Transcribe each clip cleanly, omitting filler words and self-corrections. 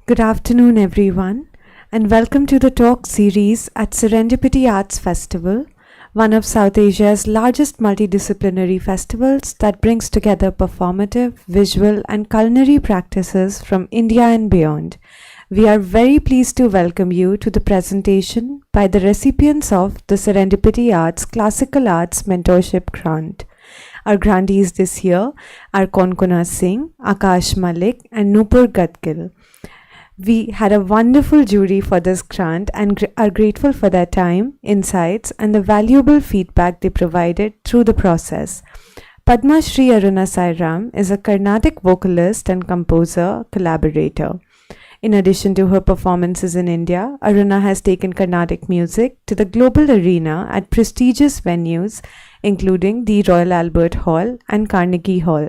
Good afternoon, everyone, and welcome to the talk series at Serendipity Arts Festival, one of South Asia's largest multidisciplinary festivals that brings together performative, visual, and culinary practices from India and beyond. We are very pleased to welcome you to the presentation by the recipients of the Serendipity Arts Classical Arts Mentorship Grant. Our grantees this year are Konkona Singh, Akash Malik, and Nupur Gadgil. We had a wonderful jury for this grant and are grateful for their time, insights, and the valuable feedback they provided through the process. Padma Shri Aruna Sairam is a Carnatic vocalist and composer collaborator. In addition to her performances in India, Aruna has taken Carnatic music to the global arena at prestigious venues including the Royal Albert Hall and Carnegie Hall.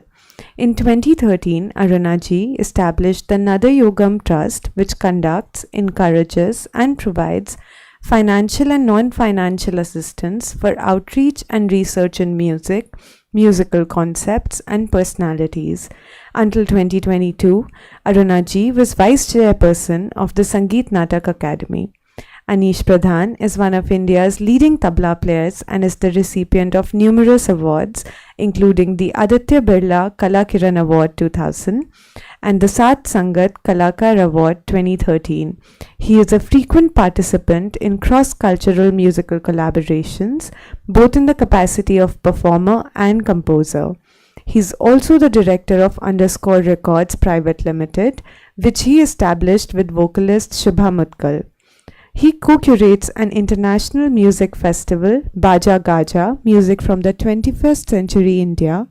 In 2013, Aruna ji established the Nada Yogam Trust, which conducts, encourages, and provides financial and non-financial assistance for outreach and research in music, musical concepts, and personalities. Until 2022, Aruna ji was Vice Chairperson of the Sangeet Natak Academy. Anish Pradhan is one of India's leading tabla players and is the recipient of numerous awards, including the Aditya Birla Kala Kiran Award 2000 and the Sat Sangat Kalakar Award 2013. He is a frequent participant in cross-cultural musical collaborations, both in the capacity of performer and composer. He is also the director of Underscore Records Private Limited, which he established with vocalist Shubha Mutkal. He co-curates an international music festival, Baja Gaja, Music from the 21st Century India,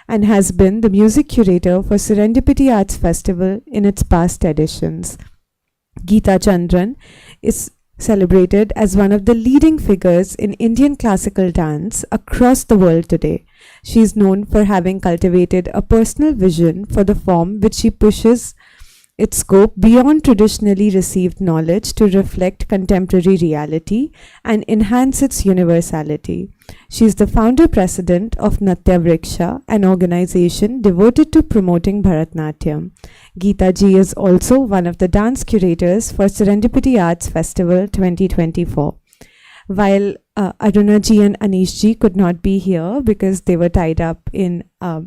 and has been the music curator for Serendipity Arts Festival in its past editions. Geeta Chandran is celebrated as one of the leading figures in Indian classical dance across the world today. She is known for having cultivated a personal vision for the form which she pushes its scope beyond traditionally received knowledge to reflect contemporary reality and enhance its universality. She is the founder-president of Natya Vriksha, an organization devoted to promoting Bharatnatyam. Geeta ji is also one of the dance curators for Serendipity Arts Festival 2024. While Aruna ji and Anish ji could not be here because they were tied up in a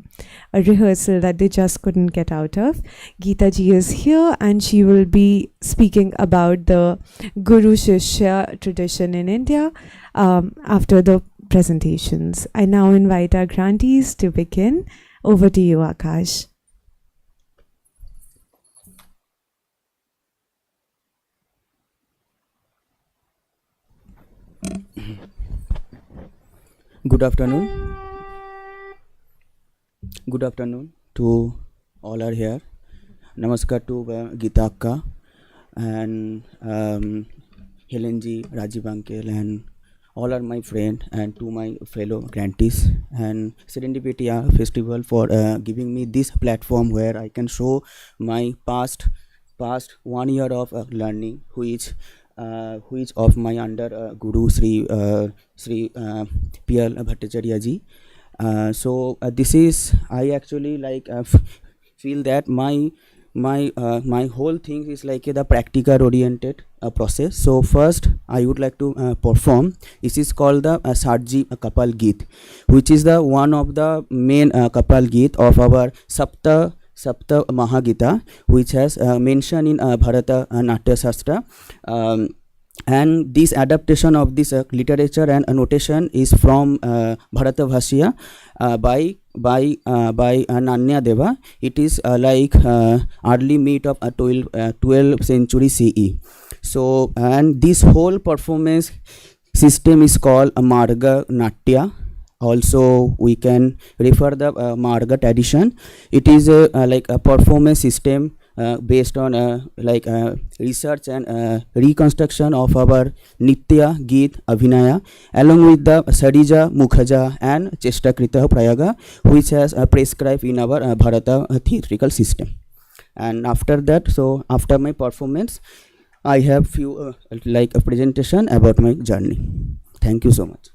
rehearsal that they just couldn't get out of, Geeta ji is here and she will be speaking about the Guru Shishya tradition in India after the presentations. I now invite our grantees to begin. Over to you, Akash. Good afternoon. Good afternoon to all are here. Namaskar to Geeta Akka and Helen ji, Rajiv Uncle, and all are my friend, and to my fellow grantees and Serendipity Festival for giving me this platform where I can show my past 1 year of learning, which of my under Guru Sri P.L. Bhattacharya ji. So this is I actually like feel that my whole thing is like the practical oriented process. So first I would like to perform. This is called the Sarji Kapal Geet, which is the one of the main Kapal Geet of our Sapta Mahagita, which has mentioned in Bharata Natya Shastra. And this adaptation of this literature and notation is from Bharata Bhashya by Nanya Deva. It is like early mid of 12th century CE. So, and this whole performance system is called Marga Natya. Also, we can refer the Marga tradition. It is like a performance system based on research and reconstruction of our Nitya, Geet, Abhinaya, along with the Sarija, Mukhaja and Chestakrita Prayaga, which has prescribed in our Bharata theatrical system. And after that, so after my performance, I have few like a presentation about my journey. Thank you so much.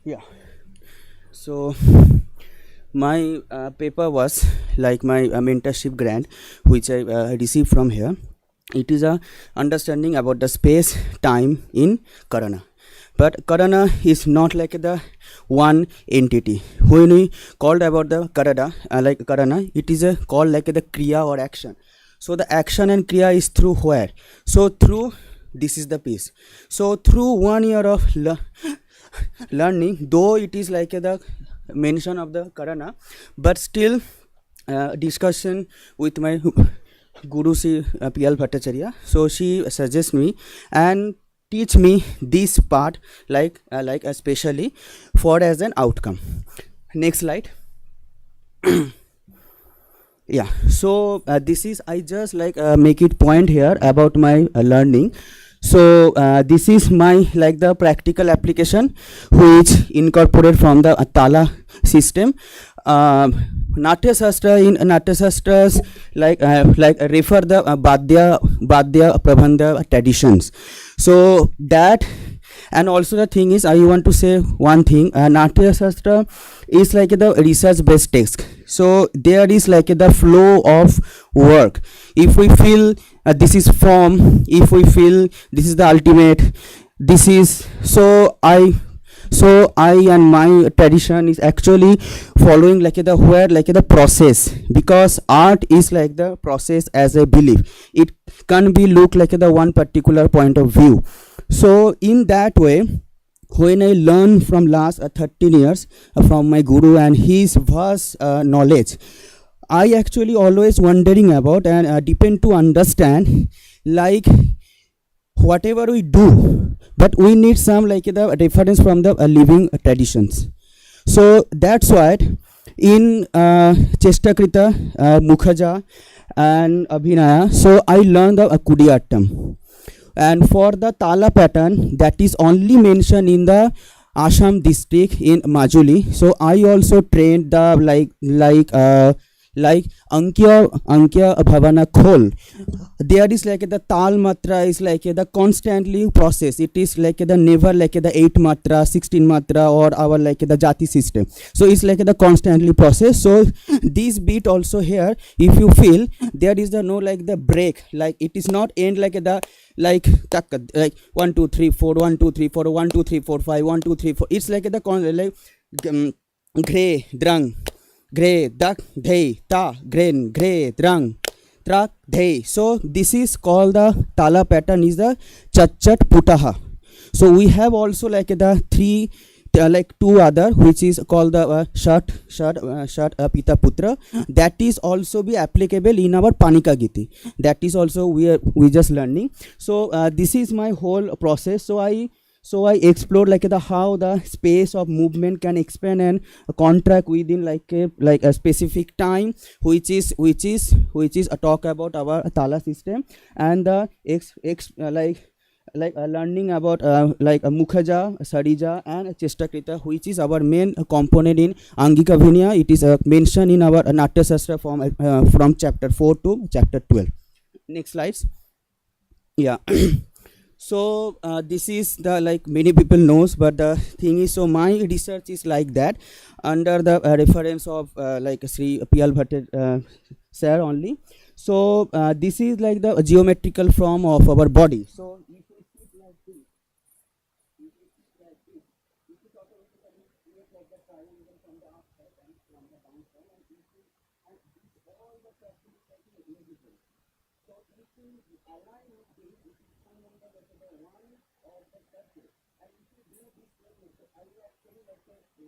Yeah. So my paper was like my mentorship grant, which I received from here. It is a understanding about the space time in Karana. But Karana is not like the one entity. When we called about the Karana, like Karana, it is a called like the Kriya or action. So the action and Kriya is through where? So through this is the piece. So through 1 year of learning, though it is like the mention of the Karana, but still discussion with my guru Sri P.L. Bhattacharya. So she suggests me and teach me this part like especially for as an outcome. Next slide. Yeah, so this is I just like make it point here about my learning. So this is my like the practical application which incorporated from the Tala system. Natya Shastra, in Natya Shastras like refer the Badya Prabandha traditions. So that, and also the thing is I want to say one thing, Natya Shastra is like the research based text. So there is like the flow of work. If we feel this is form, if we feel this is the ultimate, this is so I and my tradition is actually following like the where like the process, because art is like the process as I believe. It can't be look like the one particular point of view. So in that way, when I learn from last 13 years from my guru and his vast knowledge, I actually always wondering about and depend to understand like whatever we do, but we need some like the reference from the living traditions. So that's why in Chestakrita, Mukhaja and Abhinaya, so I learned the Kudiyattam. And for the Tala pattern, that is only mentioned in the Assam district in Majuli. So I also trained the like Ankya Bhavana Khol. There is like the Tal Matra is like the constantly process. It is like the never like the 8 Matra, 16 Matra or our like the Jati system. So it's like the constantly process. So this beat also here, if you feel there is the no like the break, like it is not end like the like 1 2 3 4 1 2 3 4 1 2 3 4 5 1 2 3 4. It's like the like gray drang gray dak dhei ta grain gray drang trak dhei. So this is called the Tala pattern is the chachat putaha. So we have also like the three like two other which is called the shat pita putra. That is also be applicable in our Panika Giti. That is also we just learning. So this is my whole process. So I explored like the how the space of movement can expand and contract within like a specific time, which is a talk about our Tala system, and the learning about like Mukhaja, Sarija and Chestakrita, which is our main component in Angika Vinaya. It is mentioned in our Natya Shastra from chapter 4 to chapter 12. Next slides. Yeah. So this is the like many people knows, but the thing is, so my research is like that under the reference of like Sri P.L. Bhatt sir only. So this is like the geometrical form of our body. So if we sit like this, if we sit like this, this is automatically create like the triangle from the upside and from the downside, and this is and this all the practice is like invisible. So if we align with this, it is found on the one of the circle. And if you do this way, so I will actually we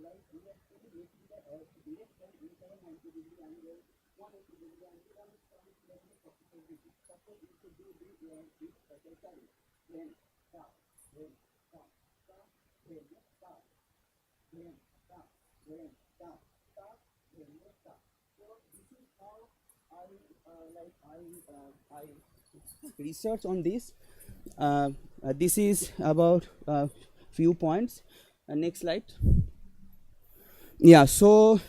actually making the direction with a 90-degree angle, 180-degree angle, and from like 45 degrees. Suppose if you do this circle time, then stop, then stop, stop, then stop, then stop, then stop, stop, then stop. So this is how I research on this. This is about few points. Next slide. Yeah, so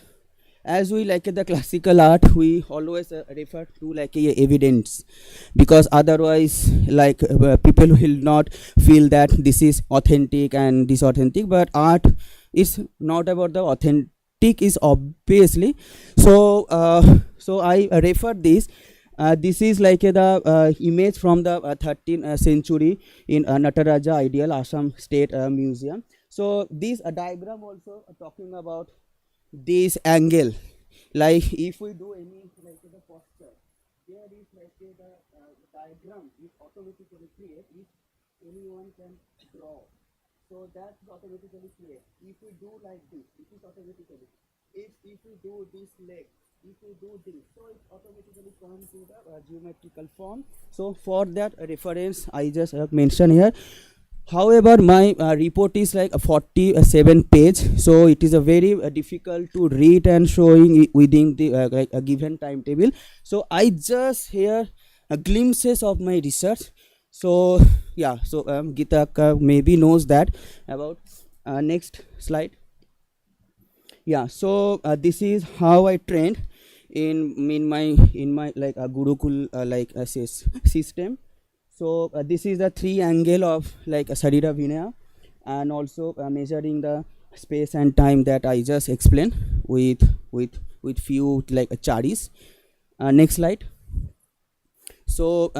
as we like the classical art, we always refer to like evidence, because otherwise like people will not feel that this is authentic and this authentic. But art it's not about the authentic is obviously. So so I refer this. This is like the image from the 13th century in Nataraja Ideal Assam State Museum. So this diagram also talking about this angle. Like if we do any like the posture, there is like the diagram is automatically create if anyone can draw. So that's automatically create. If we do like this, it is automatically. If we do this leg, if we do this, so it automatically comes to the geometrical form. So for that reference, I just mention here. However, my report is like a 47 page, so it is a very difficult to read and showing within the like a given timetable. So I just here glimpses of my research. So yeah, so Gita maybe knows that about. Next slide. Yeah, so this is how I trained in my like a gurukul like a system. So this is the three angle of like a Sarira Vinaya, and also measuring the space and time that I just explained with few like charis. Next slide. So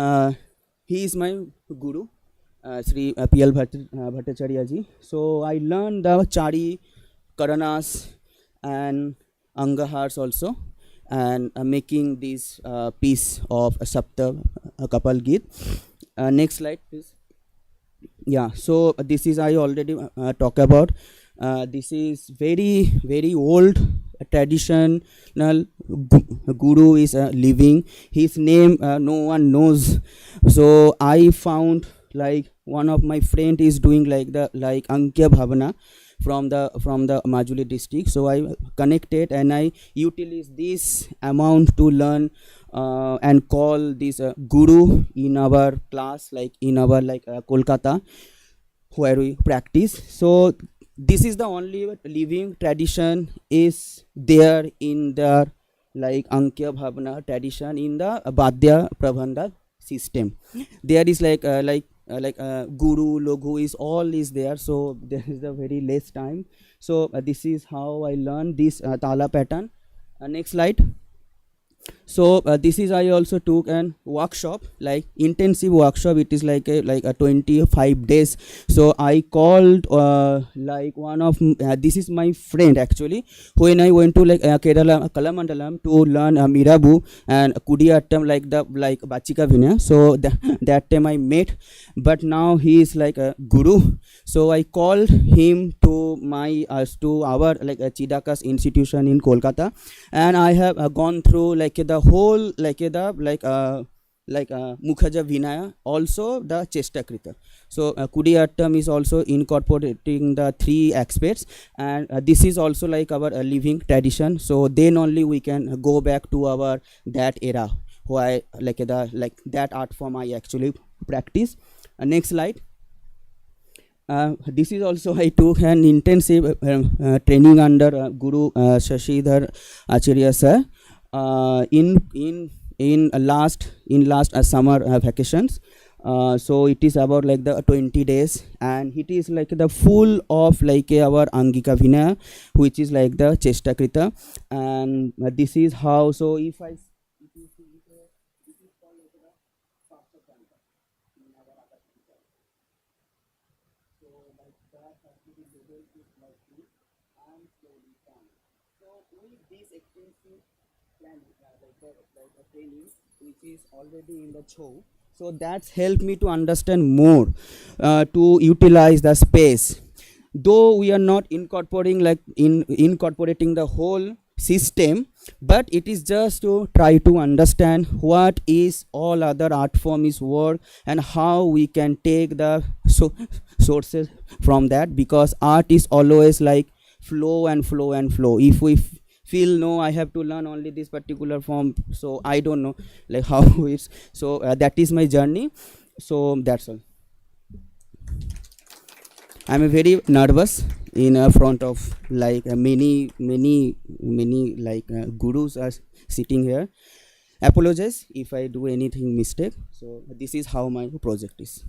he is my guru, Sri P.L. Bhattacharya ji. So I learned the chari, karanas, and angahars also, and making this piece of a sapta kapal git. Next slide please. Yeah, so this is I already talk about. This is very old traditional guru is living. His name no one knows. So I found like one of my friend is doing like the like Ankya Bhavana from the Majuli district. So I connected and I utilize this amount to learn and call this guru in our class, like in our like Kolkata, where we practice. So this is the only living tradition is there in the like Ankya Bhavana tradition in the Badya Prabandha system. There is like guru logo is all is there, so there is a very less time. So this is how I learned this tala pattern. Next slide. So this is I also took an workshop, like intensive workshop. It is like a 25 days. So I called like one of this is my friend actually, when I went to like Kerala Kalamandalam to learn Mirabu and Kudiyattam, like the like Bachika Vinaya. So that time I met, but now he is like a guru. So I called him to my to our like Chidakas institution in Kolkata, and I have gone through like the whole like the Mukhaja Vinaya, also the Chestakrita. So Kudiyattam is also incorporating the three aspects, and this is also like our living tradition. So then only we can go back to our that era why like that art form I actually practice. Next slide. This is also I took an intensive training under Guru Shashidhar Acharya sir in last summer vacations. So it is about like the 20 days, and it is like the full of like our Angika Vinaya, which is like the Chestakrita, and this is how. So if I this is called like the Saptakrita in our Akashika. So like that has to be labeled with like this and slowly down. So with this extensive plan like a training which is already in the show, so that's helped me to understand more, to utilize the space. Though we are not incorporating like incorporating the whole system, but it is just to try to understand what is all other art form is work and how we can take the sources from that, because art is always like flow and flow and flow. If we feel no, I have to learn only this particular form, so I don't know like how it's. So that is my journey. So that's all. I'm very nervous in front of like many like gurus are sitting here. Apologize if I do anything mistake. So this is how my project is.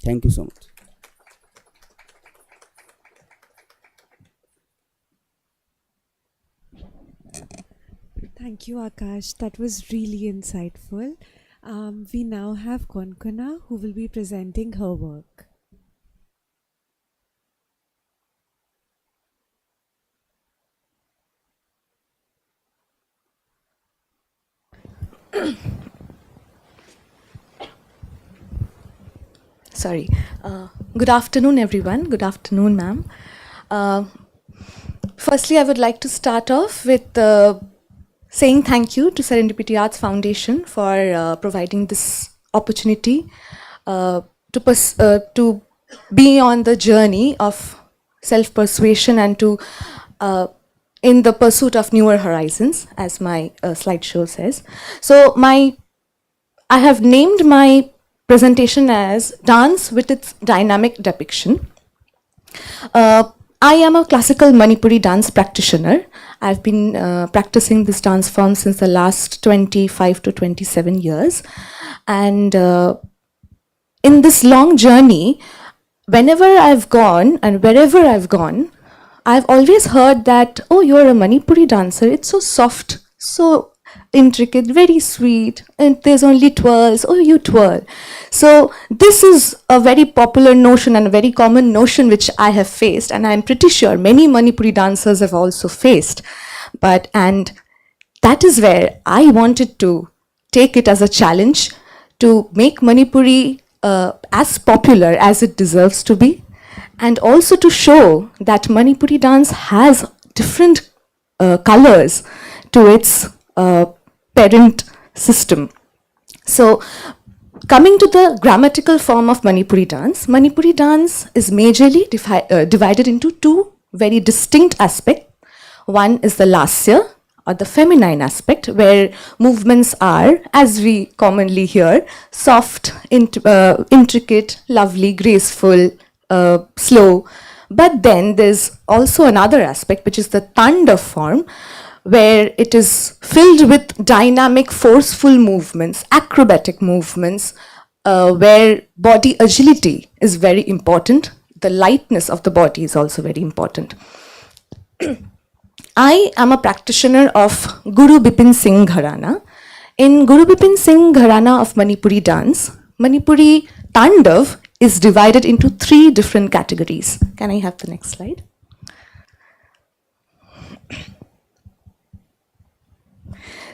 Thank you so much. Thank you, Akash. That was really insightful. We now have Konkona who will be presenting her work. Sorry. Good afternoon, everyone. Good afternoon, ma'am. Uh, Firstly, I would like to start off with saying thank you to Serendipity Arts Foundation for providing this opportunity to be on the journey of self-persuasion and to in the pursuit of newer horizons, as my slideshow says. So I have named my presentation as Dance with its Dynamic Depiction. I am a classical Manipuri dance practitioner. I've been practicing this dance form since the last 25 to 27 years. And in this long journey, whenever I've gone and wherever I've gone, I've always heard that, oh, you're a Manipuri dancer. It's so soft, so intricate, very sweet, and there's only twirls. Oh, you twirl. So this is a very popular notion and a very common notion which I have faced, and I'm pretty sure many Manipuri dancers have also faced. And that is where I wanted to take it as a challenge to make Manipuri as popular as it deserves to be, and also to show that Manipuri dance has different colors to its parent system. So, coming to the grammatical form of Manipuri dance is majorly divided into two very distinct aspects. One is the lasya, or the feminine aspect, where movements are, as we commonly hear, soft, intricate, lovely, graceful, slow. But then there's also another aspect, which is the Tandav form, where it is filled with dynamic, forceful movements, acrobatic movements, where body agility is very important. The lightness of the body is also very important. I am a practitioner of Guru Bipin Singh Gharana. In Guru Bipin Singh Gharana of Manipuri dance, Manipuri Tandav is divided into 3 different categories. Can I have the next slide?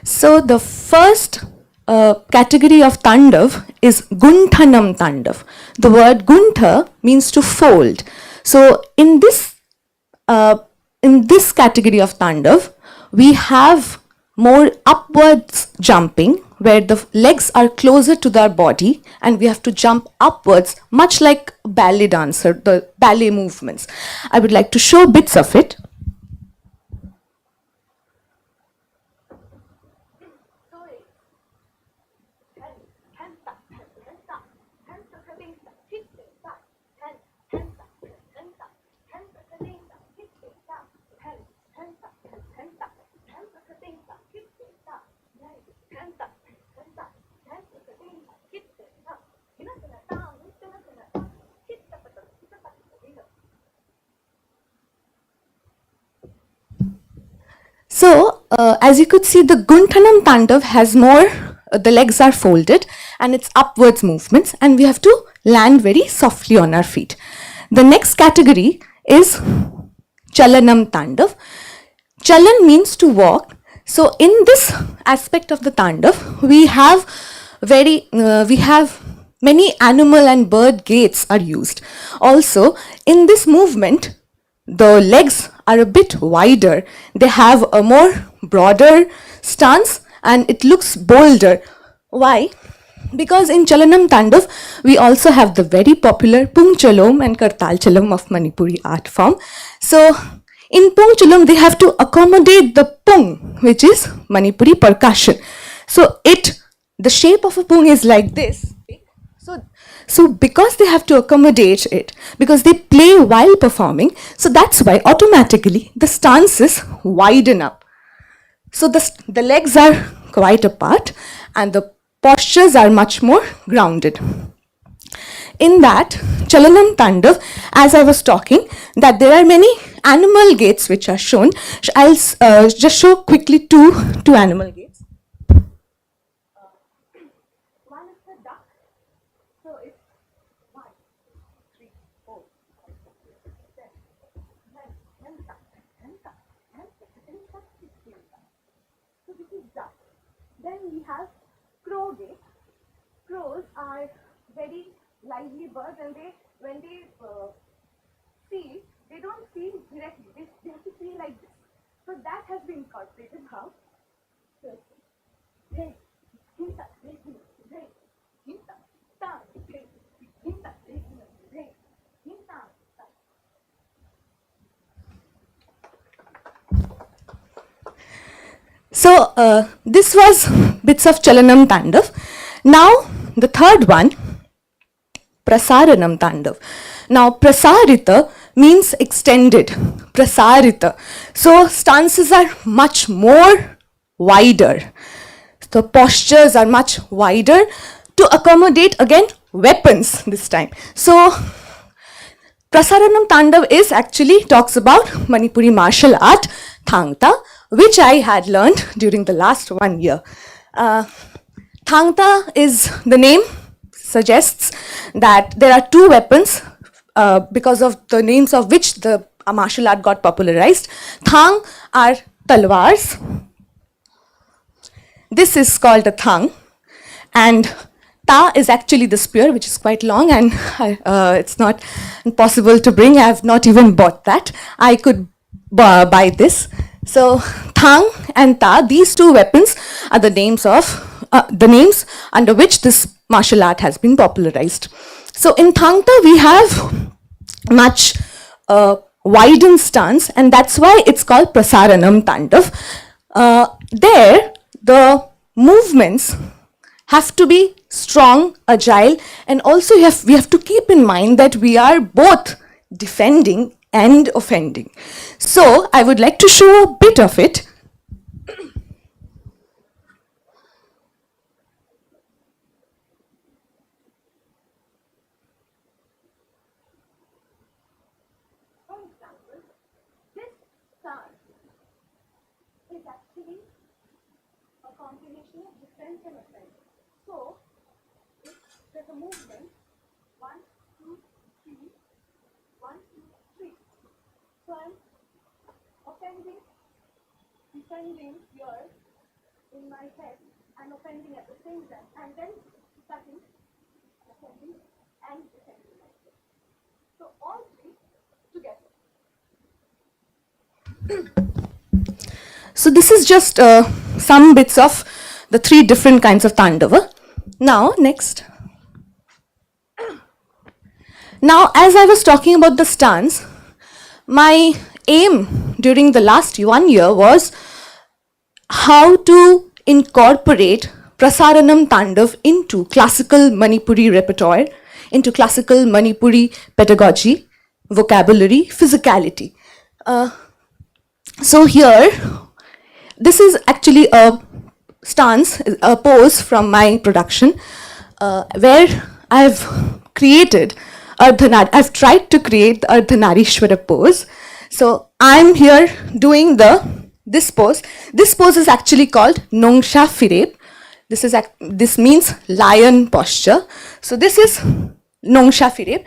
So the first category of Tandav is Gunthanam Tandav. The word Guntha means to fold. So in this category of Tandav, we have more upwards jumping, where the legs are closer to their body and we have to jump upwards, much like a ballet dancer, the ballet movements. I would like to show bits of it. So, as you could see, the Gunthanam Tandav has more, the legs are folded and it's upwards movements, and we have to land very softly on our feet. The next category is Chalanam Tandav. Chalan means to walk. So, in this aspect of the Tandav, we have many animal and bird gaits are used. Also, in this movement, the legs are a bit wider. They have a more broader stance and it looks bolder. Why? Because in Chalanam Tandav, we also have the very popular Pung Chalom and Kartal Chalam of Manipuri art form. So, in Pung Chalom, they have to accommodate the Pung, which is Manipuri percussion. So, the shape of a Pung is like this. So because they have to accommodate it, because they play while performing, so that's why automatically the stances widen up. So the legs are quite apart and the postures are much more grounded. in that Chalanam Tandav, as I was talking, that there are many animal gaits which are shown. I'll just show quickly two animal gaits. One is the duck. So it's 1, 3, 4, 5, 6, 7, 8, 9, 10 duck, 10 duck, 10 duck, 10 duck, 16 duck. So this is duck. Then we have crow gait. Crows are very lively birds, and when they see, they don't see directly. They have to see like this. So that has been incorporated. How? So, so this was bits of Chalanam Tandav. Now the third one, Prasaranam Tandav. Now Prasarita means extended. Prasarita. So stances are much more wider. The postures are much wider to accommodate again weapons this time. So Prasaranam Tandav is actually talks about Manipuri martial art, Thangta, which I had learned during the last 1 year. Thangta is the name suggests that there are two weapons because of the names of which the martial art got popularized. Thang are talwars. This is called a thang, and ta is actually the spear, which is quite long, and it's not possible to bring. I have not even bought that. I could buy this. So thang and ta, these two weapons are the names under which this martial art has been popularized. So in Thangta we have much widened stance, and that's why it's called Prasaranam Tandav. There the movements have to be strong, agile, and also we have to keep in mind that we are both defending and offending. So I would like to show a bit of it. For example, this stance is actually a combination of defense and offense. So if there's a movement, 1, 2, 3, 1, 2, 3. So I'm offending, defending here in my head, and offending at the same time, and then cutting, offending, and defending myself. So all three together. So this is just some bits of the three different kinds of Tandava. Now, next. Now, as I was talking about the stance, my aim during the last 1 year was how to incorporate Prasaranam Tandav into classical Manipuri repertoire, into classical Manipuri pedagogy, vocabulary, physicality. So here, this is actually a stance, a pose from my production, where I've created I've tried to create the Ardhanarishwara pose. So I'm here doing this pose. This pose is actually called Nongsha Fireb. This means lion posture. So this is Nongsha Fireb.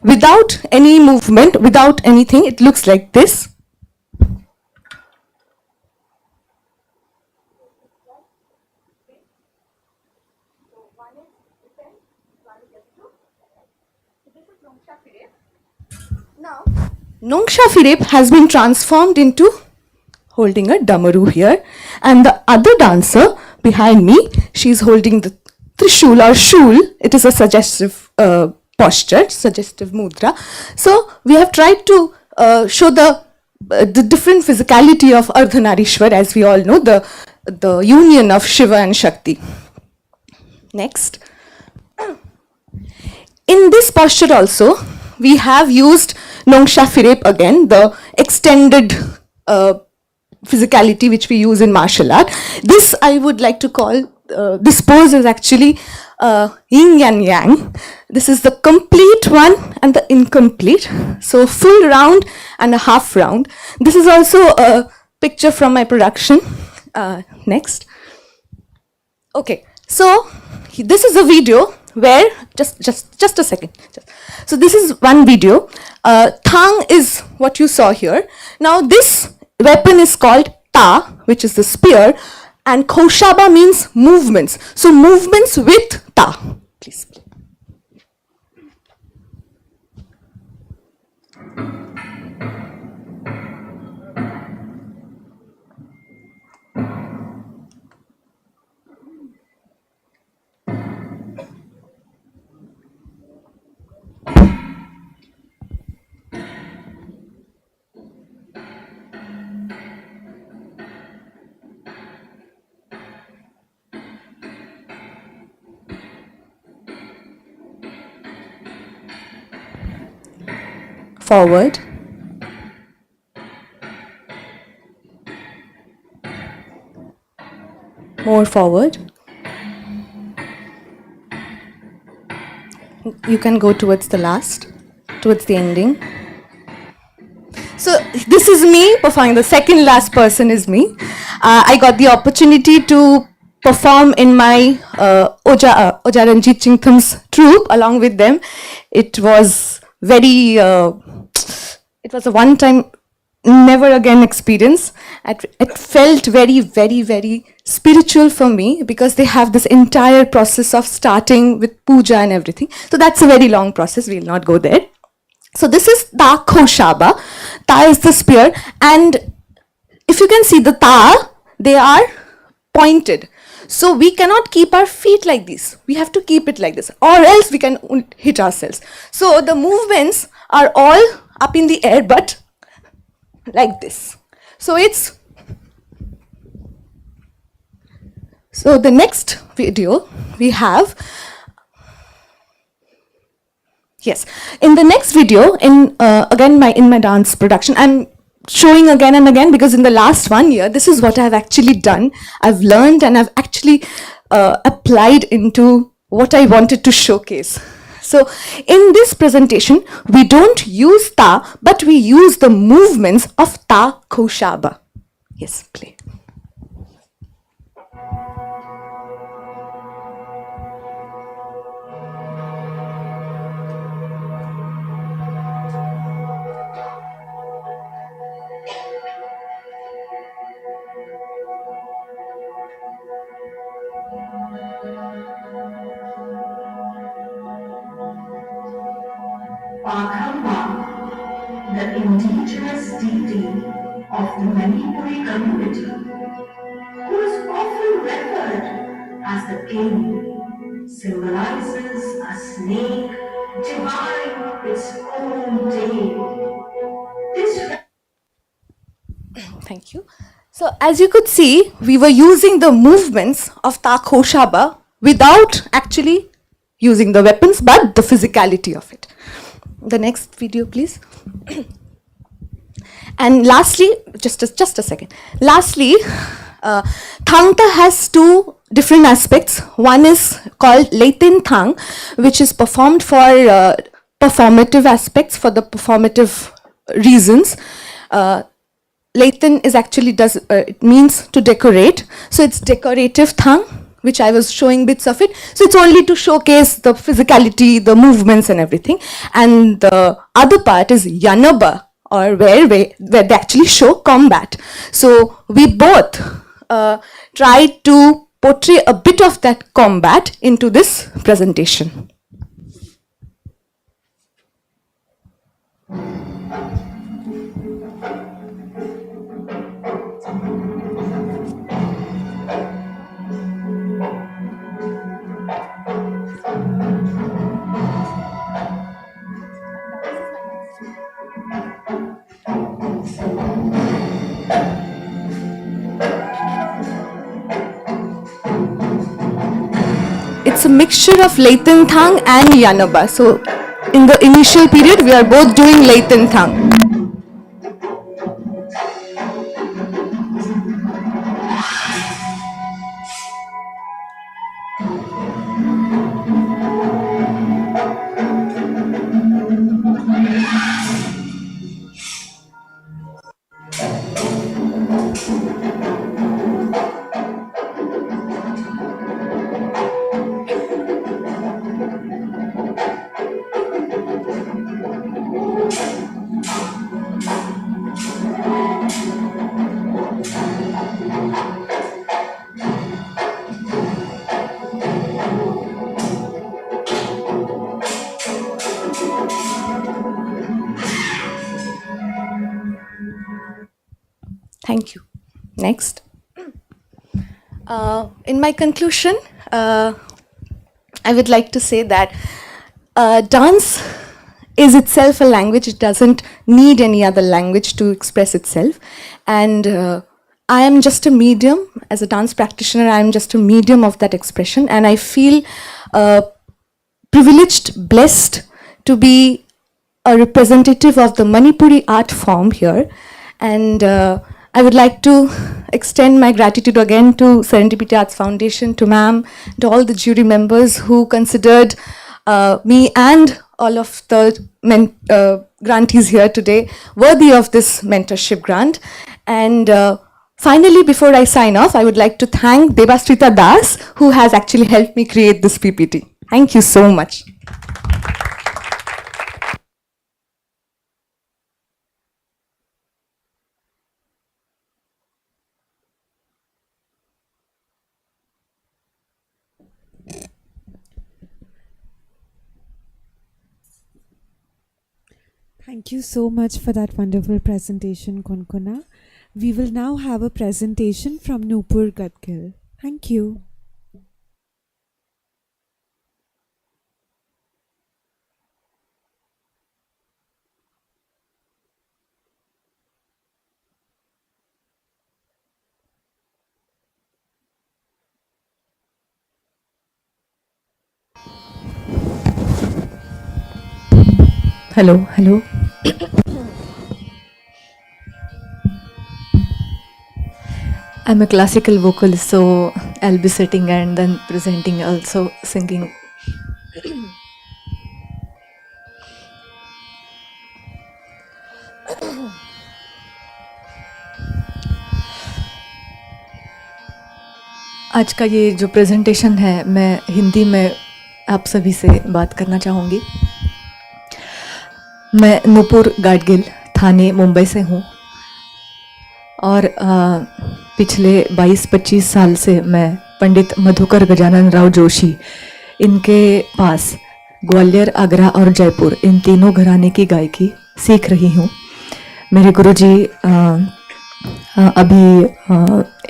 Without any movement, without anything, it looks like this. Now, Nongsha Fireb has been transformed into holding a damaru here, and the other dancer behind me, she's holding the trishul or shul. It is a suggestive posture, suggestive mudra. So we have tried to show the different physicality of Ardhanarishwar, as we all know, the union of Shiva and Shakti. Next. In this posture also, we have used Nongsha Fireb again, the extended physicality which we use in martial art. This I would like to call, this pose is actually yin and yang. This is the complete one and the incomplete. So full round and a half round. This is also a picture from my production. Next. Okay, so this is a video where, just a second. So this is one video. Thang is what you saw here. Now this weapon is called ta, which is the spear, and koshaba means movements. So movements with ta. Please. Forward. More forward. You can go towards the last, towards the ending. So this is me performing. The second last person is me. I got the opportunity to perform in my Oja Ranjit Chingtham's troupe along with them. It was very, it was a one-time, never again experience. It felt very, very, very spiritual for me because they have this entire process of starting with puja and everything. So that's a very long process. We'll not go there. So this is Ta Koshaba. Ta is the spear, and if you can see the Ta, they are pointed. So we cannot keep our feet like this. We have to keep it like this, or else we can hit ourselves. So the movements are all up in the air, but like this. So it's, so the next video we have, yes, in the next video, in again in my dance production, I'm showing again and again because in the last 1 year, this is what I've actually done. I've learned and I've actually applied into what I wanted to showcase. So in this presentation, we don't use ta, but we use the movements of ta koshaba. Yes, play. Pakhamba, the indigenous deity of the Manipuri community, who is often referred as the king, symbolizes a snake devouring its own tail. This Thank you. So as you could see, we were using the movements of Ta Koshaba without actually using the weapons, but the physicality of it. The next video, please. And lastly, just a second. Lastly, Thangta has two different aspects. One is called Leitin Thang, which is performed for performative aspects, for the performative reasons. Leitin is actually it means to decorate. So it's decorative Thang, which I was showing bits of it. So it's only to showcase the physicality, the movements and everything. And the other part is Yanaba, or where they actually show combat. So we both tried to portray a bit of that combat into this presentation. It's a mixture of Leitin Thang and Yanaba. So in the initial period, we are both doing Leitin Thang. Thank you. Next. In my conclusion, I would like to say that dance is itself a language. It doesn't need any other language to express itself. And I am just a medium. As a dance practitioner, I am just a medium of that expression. And I feel privileged, blessed to be a representative of the Manipuri art form here. And I would like to extend my gratitude again to Serendipity Arts Foundation, to ma'am, to all the jury members who considered me and all of the grantees here today worthy of this mentorship grant. And finally, before I sign off, I would like to thank Debastrita Das, who has actually helped me create this PPT. Thank you so much. Thank you so much for that wonderful presentation, Konkona. We will now have a presentation from Nupur Gadgil. Thank you. Hello. I'm a classical vocalist, so I'll be sitting and then presenting, also singing. आज का ये जो presentation है, मैं हिंदी में आप सभी से बात करना चाहूँगी। मैं नूपुर गाडगिल, थाने, मुंबई से हूँ और पिछले 22-25 साल से मैं पंडित मधुकर गजानन राव जोशी इनके पास ग्वालियर, आगरा और जयपुर, इन तीनों घराने की गायकी सीख रही हूँ। मेरे गुरुजी अभी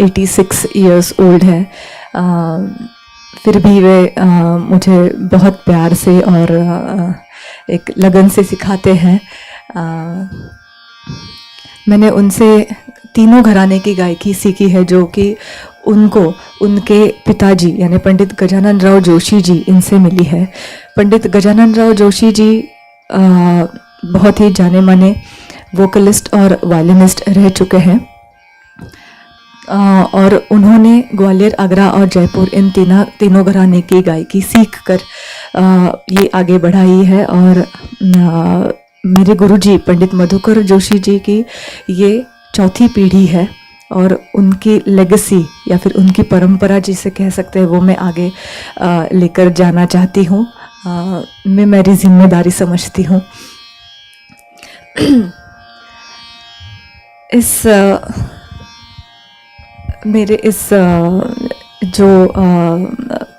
86 इयर्स ओल्ड है, फिर भी वे मुझे बहुत प्यार से और एक लगन से सिखाते हैं। मैंने उनसे तीनों घराने की गायकी सीखी है, जो कि उनको उनके पिताजी यानी पंडित गजानन राव जोशी जी, इनसे मिली है। पंडित गजानन राव जोशी जी बहुत ही जाने माने वोकलिस्ट और वायलिनिस्ट रह चुके हैं और उन्होंने ग्वालियर, आगरा और जयपुर, इन तीनों घराने की गायकी सीख कर ये आगे बढ़ाई है। और मेरे गुरुजी पंडित मधुकर जोशी जी की ये चौथी पीढ़ी है और उनकी लेगेसी या फिर उनकी परंपरा जिसे कह सकते हैं, वो मैं आगे लेकर जाना चाहती हूँ। मैं मेरी जिम्मेदारी समझती हूँ।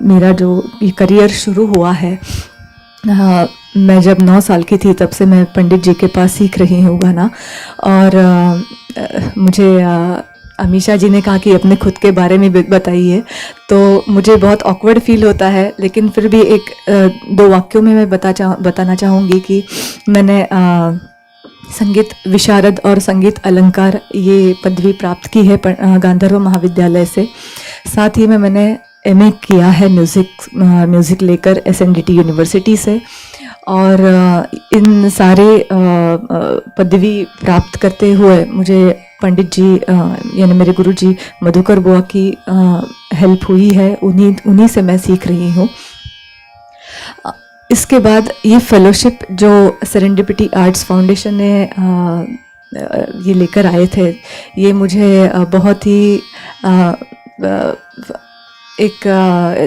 मेरा जो ये करियर शुरू हुआ है, मैं जब 9 साल की थी तब से मैं पंडित जी के पास सीख रही हूँ गाना। और मुझे अमीशा जी ने कहा कि अपने खुद के बारे में बताइए, तो मुझे बहुत ऑकवर्ड फील होता है, लेकिन फिर भी 1-2 वाक्यों में मैं बताना चाहूँगी कि मैंने संगीत विशारद और संगीत अलंकार ये पदवी प्राप्त की है गांधर्व महाविद्यालय से। साथ ही में मैंने एमए किया है म्यूज़िक लेकर SNDT यूनिवर्सिटी से। और इन सारे पदवी प्राप्त करते हुए मुझे पंडित जी यानी मेरे गुरु जी मधुकर बुआ की हेल्प हुई है, उन्हीं से मैं सीख रही हूँ। इसके बाद ये फेलोशिप जो सेरेंडिपिटी आर्ट्स फाउंडेशन ने ये लेकर आए थे, ये मुझे बहुत ही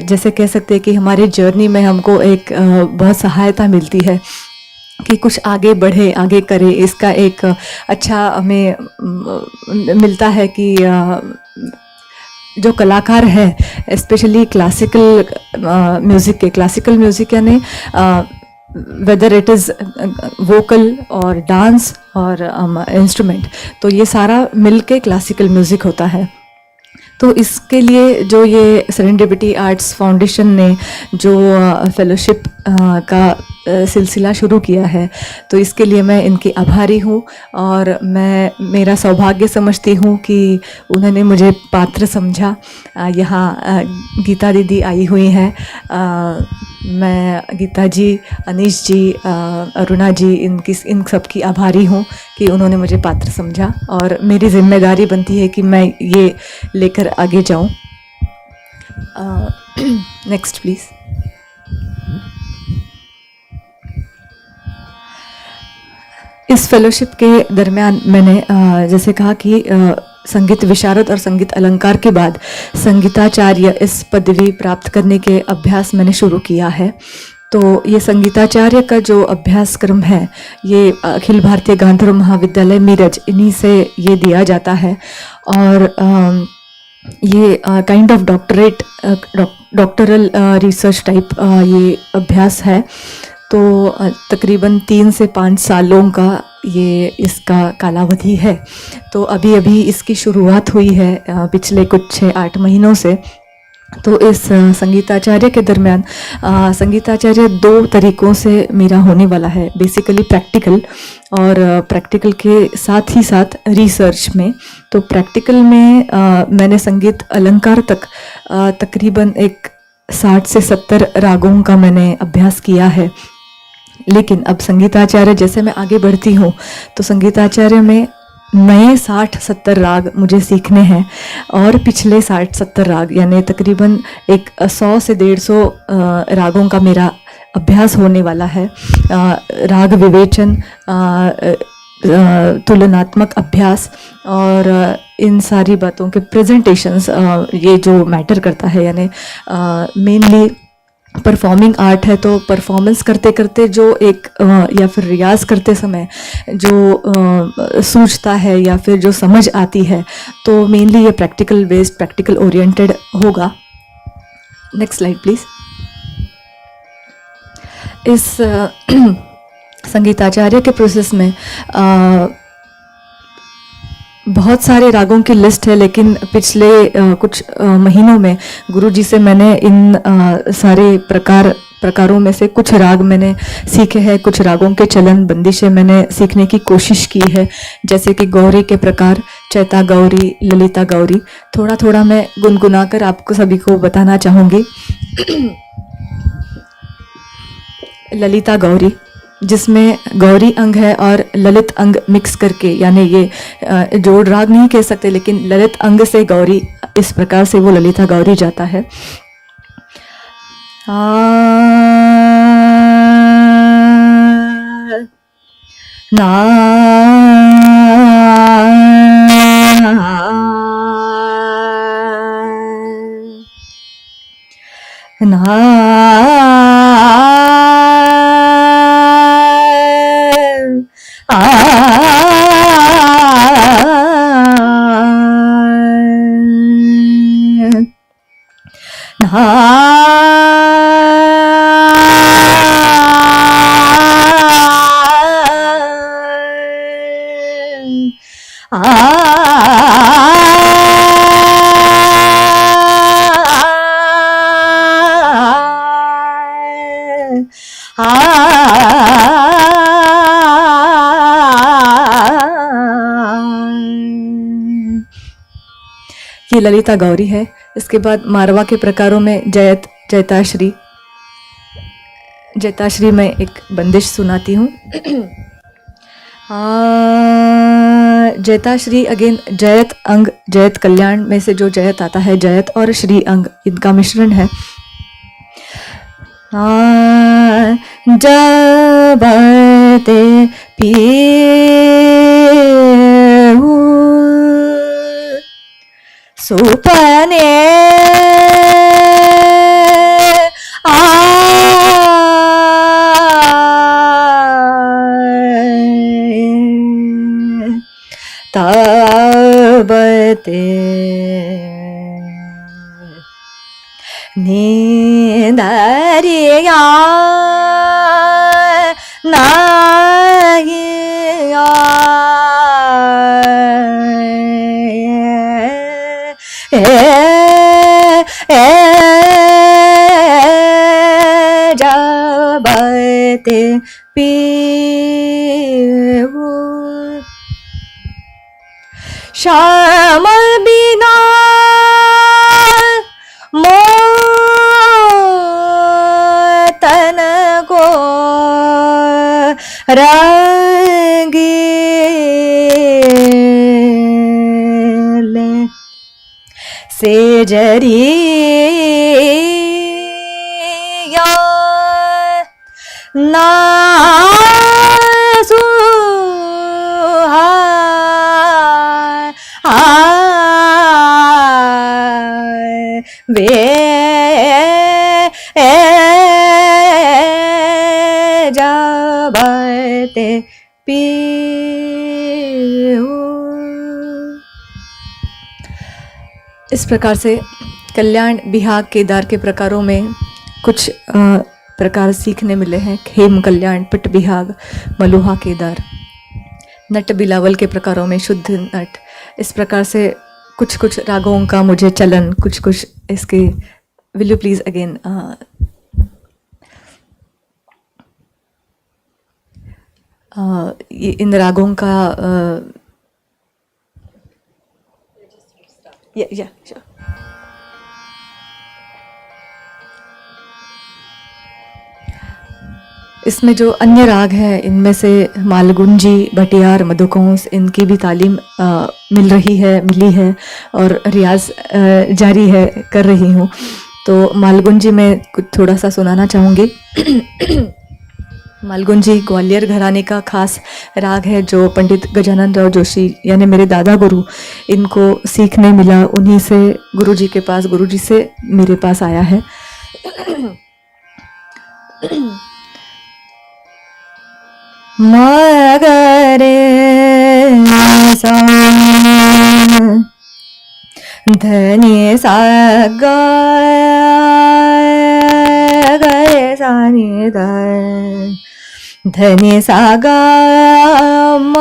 जैसे कह सकते हैं कि हमारे जर्नी में हमको एक बहुत सहायता मिलती है कि कुछ आगे बढ़े, आगे करे। इसका एक अच्छा हमें मिलता है कि जो कलाकार है, स्पेशली क्लासिकल म्यूज़िक यानी वेदर इट इज़ वोकल और डांस और इंस्ट्रूमेंट, तो ये सारा मिल के क्लासिकल म्यूज़िक होता है। तो इसके लिए जो ये सेरेंडिपिटी आर्ट्स फाउंडेशन ने जो फेलोशिप का सिलसिला शुरू किया है, तो इसके लिए मैं इनकी आभारी हूँ। और मैं मेरा सौभाग्य समझती हूँ कि उन्होंने मुझे पात्र समझा। यहाँ गीता दीदी आई हुई हैं। मैं गीता जी, अनीश जी, अरुणा जी, इन सब की आभारी हूँ कि उन्होंने मुझे पात्र समझा, और मेरी जिम्मेदारी बनती है कि मैं ये लेकर आगे जाऊँ। Next please. इस फेलोशिप के दरमियान मैंने जैसे कहा कि संगीत विशारद और संगीत अलंकार के बाद संगीताचार्य इस पदवी प्राप्त करने के अभ्यास मैंने शुरू किया है। तो ये संगीताचार्य का जो अभ्यासक्रम है, ये अखिल भारतीय गांधर्व महाविद्यालय मीरज, इन्हीं से ये दिया जाता है। और ये kind of doctoral research type ये अभ्यास है। तो तकरीबन 3 से 5 सालों का ये इसका कालावधि है। तो अभी अभी इसकी शुरुआत हुई है पिछले कुछ 6-8 महीनों से। तो इस संगीताचार्य के दरमियान संगीताचार्य 2 तरीक़ों से मेरा होने वाला है, बेसिकली प्रैक्टिकल, और प्रैक्टिकल के साथ ही साथ रिसर्च में। तो प्रैक्टिकल में मैंने संगीत अलंकार तक तकरीबन एक 60 से 70 रागों का मैंने अभ्यास किया है। लेकिन अब संगीताचार्य जैसे मैं आगे बढ़ती हूँ, तो संगीताचार्य में नए 60-70 राग मुझे सीखने हैं, और पिछले 60-70 राग, यानी तकरीबन एक 100 से 150 रागों का मेरा अभ्यास होने वाला है। राग विवेचन, तुलनात्मक अभ्यास, और इन सारी बातों के प्रेजेंटेशंस, ये जो मैटर करता है, यानी मेनली परफॉर्मिंग आर्ट है। तो परफॉर्मेंस करते करते जो एक या फिर रियाज करते समय जो सूझता है या फिर जो समझ आती है, तो मेनली ये प्रैक्टिकल बेस्ड, प्रैक्टिकल ओरिएंटेड होगा। Next slide please. इस संगीताचार्य के प्रोसेस में बहुत सारे रागों की लिस्ट है, लेकिन पिछले कुछ महीनों में गुरुजी से मैंने इन सारे प्रकारों में से कुछ राग मैंने सीखे हैं। कुछ रागों के चलन बंदिशें मैंने सीखने की कोशिश की है, जैसे कि गौरी के प्रकार, चैता गौरी, ललिता गौरी। थोड़ा थोड़ा मैं गुनगुना कर आपको सभी को बताना चाहूँगी। ललिता गौरी, जिसमें गौरी अंग है और ललित अंग मिक्स करके, यानी ये जोड़ राग नहीं कह सकते, लेकिन ललित अंग से गौरी, इस प्रकार से वो ललिता गौरी जाता है। ये ललिता गौरी है। इसके बाद मारवा के प्रकारों में जयत, जयताश्री। जयताश्री में एक बंदिश सुनाती हूँ। जयताश्री अगेन जयत अंग, जयत कल्याण में से जो जयत आता है, जयत और श्री अंग, इनका मिश्रण है। जब ते पी सुपने तब ते नींदरिया नाही जबते पीऊ श्याम बिना मोतन को रंगीले से जरिया नासु वे जबते पीऊ। इस प्रकार से कल्याण बिहाग केदार के प्रकारों में कुछ प्रकार सीखने मिले हैं। खेम कल्याण, पट बिहाग, मलुहा केदार। नट बिलावल के प्रकारों में शुद्ध नट। इस प्रकार से कुछ कुछ रागों का मुझे चलन, कुछ कुछ इसके। विल यू प्लीज अगेन इन रागों का या sure. इसमें जो अन्य राग है इनमें से मालगुंजी, भटियार, मधुकोंस, इनकी भी तालीम मिली है और रियाज जारी है, कर रही हूँ। तो मालगुंजी में कुछ थोड़ा सा सुनाना चाहूँगी। मालगुंजी ग्वालियर घराने का खास राग है जो पंडित गजानन राव जोशी यानी मेरे दादा गुरु, इनको सीखने मिला। उन्हीं से गुरुजी के पास, गुरुजी से मेरे पास आया है। मगरे सा धनी सा गा गरे सा नि ध धनी सा गा म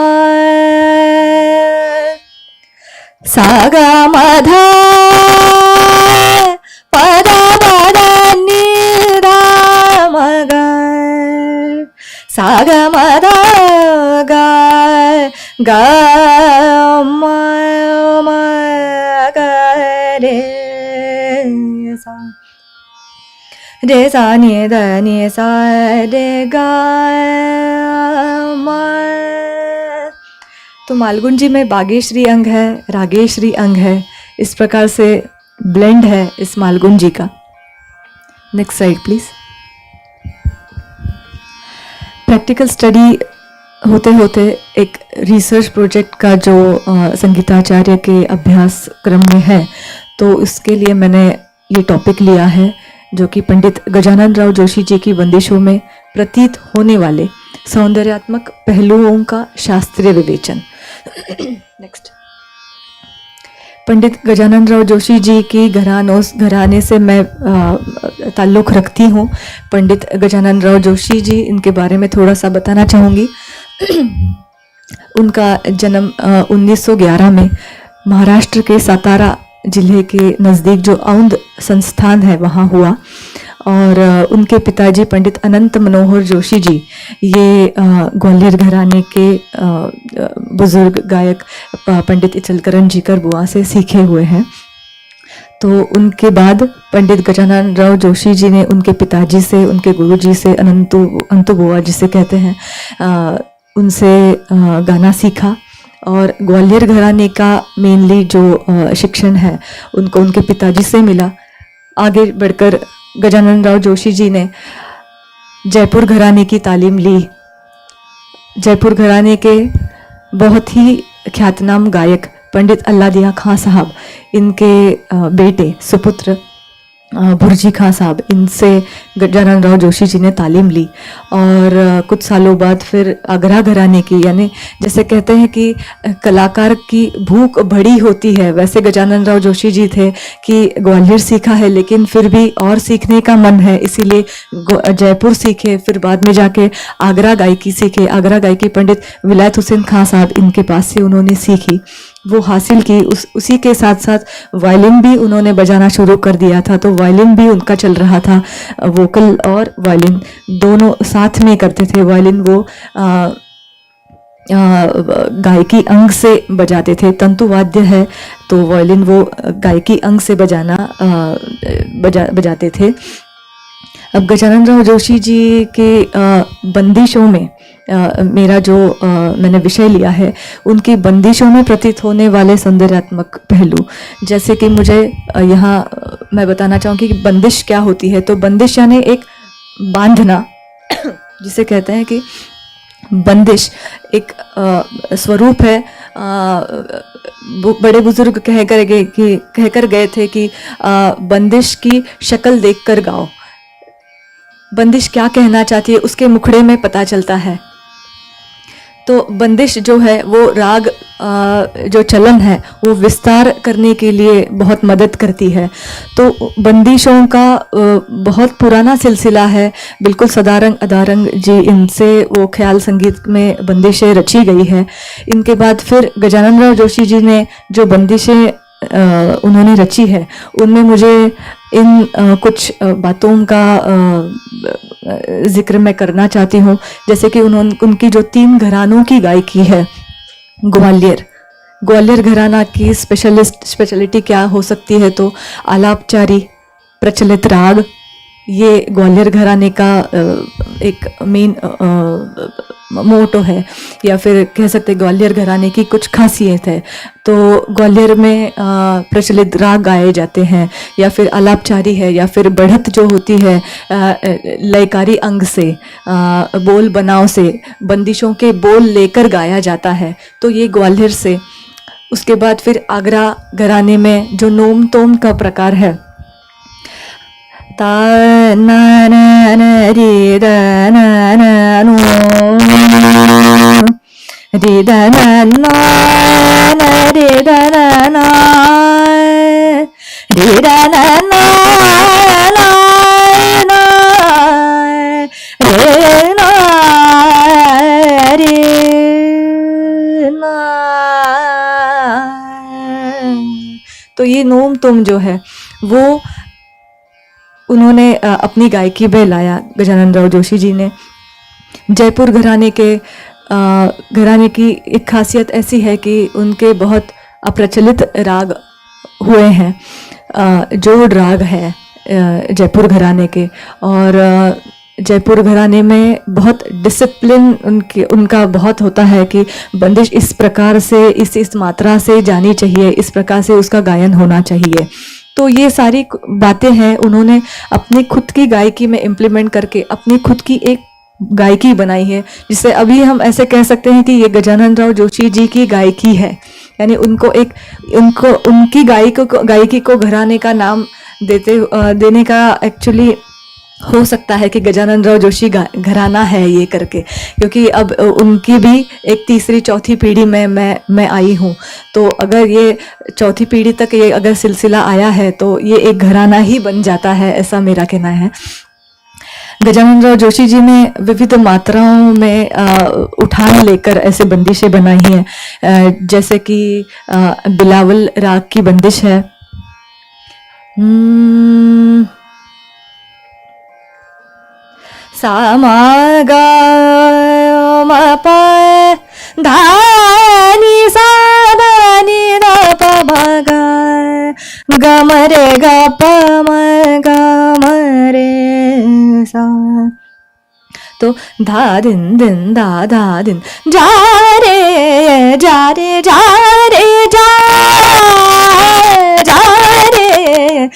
सा गा म ध पद पद नि ध म ग सा ग म ध ग ग म म ग रे सा रे सा नि ध नि सा रे ग म। तो मालगुंजी में बागेश्वरी अंग है, रागेश्वरी अंग है। इस प्रकार से ब्लेंड है इस मालगुंजी का। Next slide please. Practical study होते होते एक रिसर्च प्रोजेक्ट का जो संगीताचार्य के अभ्यास क्रम में है, तो इसके लिए मैंने ये टॉपिक लिया है जो कि पंडित गजानन राव जोशी जी की बंदिशों में प्रतीत होने वाले सौंदर्यात्मक पहलुओं का शास्त्रीय विवेचन। नेक्स्ट। पंडित गजानन राव जोशी जी की घराने से मैं ताल्लुक़ रखती हूँ। पंडित गजानन राव जोशी जी, इनके बारे में थोड़ा सा बताना चाहूँगी। उनका जन्म 1911 में महाराष्ट्र के सातारा जिले के नज़दीक जो औंध संस्थान है वहाँ हुआ। और उनके पिताजी पंडित अनंत मनोहर जोशी जी ये ग्वालियर घराने के बुजुर्ग गायक पंडित इचलकरण जीकर बुआ से सीखे हुए हैं। तो उनके बाद पंडित गजानन राव जोशी जी ने उनके पिताजी से, उनके गुरुजी से, अंतु बुआ जिसे कहते हैं, उनसे गाना सीखा। और ग्वालियर घराने का मेनली जो शिक्षण है उनको उनके पिताजी से मिला। आगे बढ़कर गजानन राव जोशी जी ने जयपुर घराने की तालीम ली। जयपुर घराने के बहुत ही ख्यातनाम गायक पंडित अल्लादिया खां साहब, इनके बेटे सुपुत्र भुर्जी खां साहब, इनसे गजानन राव जोशी जी ने तालीम ली। और कुछ सालों बाद फिर आगरा घराने की, यानी जैसे कहते हैं कि कलाकार की भूख बड़ी होती है, वैसे गजानन राव जोशी जी थे कि ग्वालियर सीखा है लेकिन फिर भी और सीखने का मन है, इसीलिए जयपुर सीखे, फिर बाद में जाके आगरा गायकी सीखे। आगरा गायकी पंडित विलायत हुसैन खां साहब, इनके पास से उन्होंने सीखी, वो हासिल की। उसी के साथ साथ वायलिन भी उन्होंने बजाना शुरू कर दिया था, तो वायलिन भी उनका चल रहा था। वोकल और वायलिन दोनों साथ में करते थे। वायलिन वो गायकी अंग से बजाते थे, तंतु वाद्य है तो वायलिन वो गायकी अंग से बजाते थे। अब गजानन राव जोशी जी के बंदिशों में मेरा जो मैंने विषय लिया है, उनकी बंदिशों में प्रतीत होने वाले सौंदर्यात्मक पहलू, जैसे कि मुझे यहाँ मैं बताना चाहूँगी कि बंदिश क्या होती है। तो बंदिश यानी एक बांधना, जिसे कहते हैं कि बंदिश एक स्वरूप है। बड़े बुजुर्ग कहकर गए थे कि बंदिश की शक्ल देखकर गाओ। बंदिश क्या कहना चाहती है उसके मुखड़े में पता चलता है। तो बंदिश जो है वो राग जो चलन है वो विस्तार करने के लिए बहुत मदद करती है। तो बंदिशों का बहुत पुराना सिलसिला है। बिल्कुल सदारंग अदारंग जी, इनसे वो ख्याल संगीत में बंदिशें रची गई है। इनके बाद फिर गजानन राव जोशी जी ने जो बंदिशें उन्होंने रची है, उनमें मुझे इन कुछ बातों का जिक्र मैं करना चाहती हूँ। जैसे कि उनकी जो 3 घरानों की गायकी है, ग्वालियर घराना की स्पेशलिटी क्या हो सकती है, तो आलापचारी, प्रचलित राग, ये ग्वालियर घराने का एक मेन मोटो है, या फिर कह सकते ग्वालियर घराने की कुछ खासियत है। तो ग्वालियर में प्रचलित राग गाए जाते हैं, या फिर आलापचारी है, या फिर बढ़त जो होती है लयकारी अंग से, बोल बनाव से, बंदिशों के बोल लेकर गाया जाता है। तो ये ग्वालियर से। उसके बाद फिर आगरा घराने में जो नोम तोम का प्रकार है, ता ना ना ना रे दा ना ना नो रे दा ना ना ना रे दा ना ना रे दा ना ना ना ना रे ना रे ना। तो ये नोम तुम जो है वो उन्होंने अपनी गायकी में लाया गजानन राव जोशी जी ने। जयपुर घराने की एक खासियत ऐसी है कि उनके बहुत अप्रचलित राग हुए हैं, जोड़ राग है जयपुर घराने के। और जयपुर घराने में बहुत डिसिप्लिन उनका बहुत होता है कि बंदिश इस प्रकार से, इस मात्रा से जानी चाहिए, इस प्रकार से उसका गायन होना चाहिए। तो ये सारी बातें हैं उन्होंने अपनी खुद की गायकी में इम्प्लीमेंट करके अपनी खुद की एक गायकी बनाई है, जिससे अभी हम ऐसे कह सकते हैं कि ये गजानन राव जोशी जी की गायकी है। यानी उनकी गायकी को घराने का नाम देने का एक्चुअली हो सकता है कि गजानन राव जोशी घराना है ये करके, क्योंकि अब उनकी भी एक तीसरी चौथी पीढ़ी में मैं आई हूँ। तो अगर ये चौथी पीढ़ी तक ये अगर सिलसिला आया है तो ये एक घराना ही बन जाता है, ऐसा मेरा कहना है। गजानन राव जोशी जी ने विविध मात्राओं में उठान लेकर ऐसे बंदिशें बनाई हैं, जैसे कि बिलावल राग की बंदिश है। सा मा गा मा पा धा नि सा धा नि धा पा मा गा गा म रे गा पा म गा म रे सा। तो धा दिन दिन धा धा दिन जा रे जा रे जा रे जा जा रे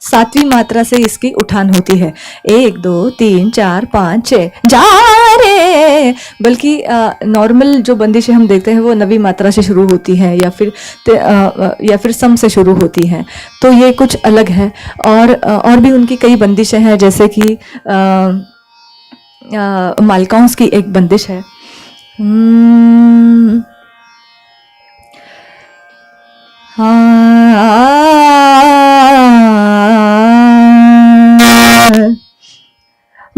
सातवीं मात्रा से इसकी उठान होती है, 1 2 3 4 5 6 जा रे। बल्कि नॉर्मल जो बंदिशें हम देखते हैं वो नवीं मात्रा से शुरू होती हैं या फिर सम से शुरू होती हैं, तो ये कुछ अलग है। और भी उनकी कई बंदिशें हैं, जैसे कि मालकाउंस की एक बंदिश है।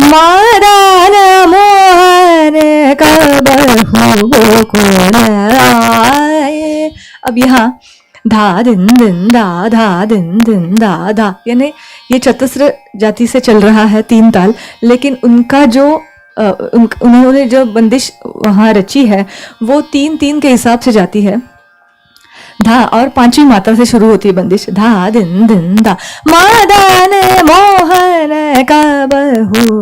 मादान मोहन कब गोकुल आए। अब यहाँ धा दिन दिन धा दिन दिन धा, यानी ये चतुस्र जाति से चल रहा है, 3 ताल, लेकिन उनका जो उन्होंने जो बंदिश वहाँ रची है वो 3-3 के हिसाब से जाती है। धा और 5वीं मात्रा से शुरू होती है बंदिश, धा दिन दिन धा। मदन मोहन कब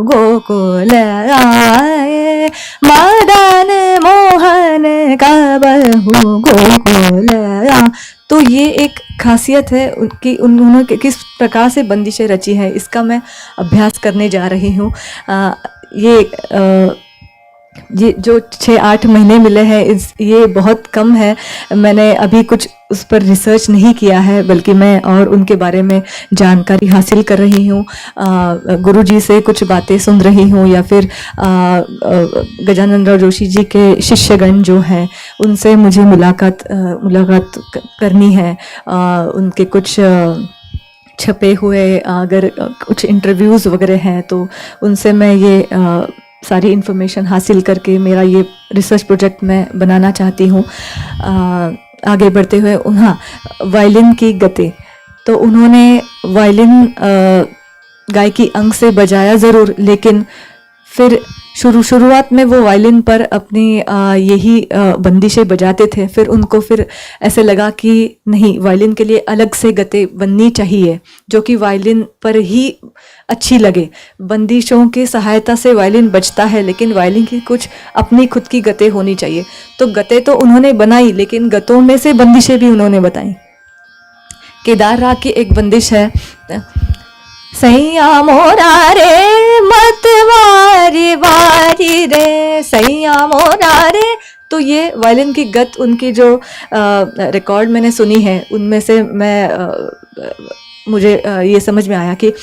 गोकुल आए, मदन मोहन कब गोकुल आए। तो ये एक खासियत है कि उन्होंने किस प्रकार से बंदिशें रची है, इसका मैं अभ्यास करने जा रही हूँ। ये जो 6-8 महीने मिले हैं, ये बहुत कम है। मैंने अभी कुछ उस पर रिसर्च नहीं किया है, बल्कि मैं और उनके बारे में जानकारी हासिल कर रही हूँ, गुरुजी से कुछ बातें सुन रही हूँ, या फिर गजानन राव जोशी जी के शिष्यगण जो हैं उनसे मुझे मुलाकात करनी है। उनके कुछ छपे हुए अगर कुछ इंटरव्यूज़ वगैरह हैं तो उनसे मैं ये सारी इन्फॉर्मेशन हासिल करके मेरा ये रिसर्च प्रोजेक्ट मैं बनाना चाहती हूँ। आगे बढ़ते हुए, हाँ, वायलिन की गते, तो उन्होंने वायलिन गायकी अंग से बजाया ज़रूर, लेकिन फिर शुरुआत में वो वायलिन पर अपनी यही बंदिशें बजाते थे। फिर उनको फिर ऐसे लगा कि नहीं, वायलिन के लिए अलग से गते बननी चाहिए जो कि वायलिन पर ही अच्छी लगे। बंदिशों की सहायता से वायलिन बजता है, लेकिन वायलिन की कुछ अपनी खुद की गते होनी चाहिए। तो गते तो उन्होंने बनाई, लेकिन गतों में से बंदिशें भी उन्होंने बताई। केदार राग की एक बंदिश है, सैया मोरा रे मत वारी वारी रे, सैया मोरा रे। तो ये वायलिन की गत उनकी जो रिकॉर्ड मैंने सुनी है उनमें से मुझे ये समझ में आया कि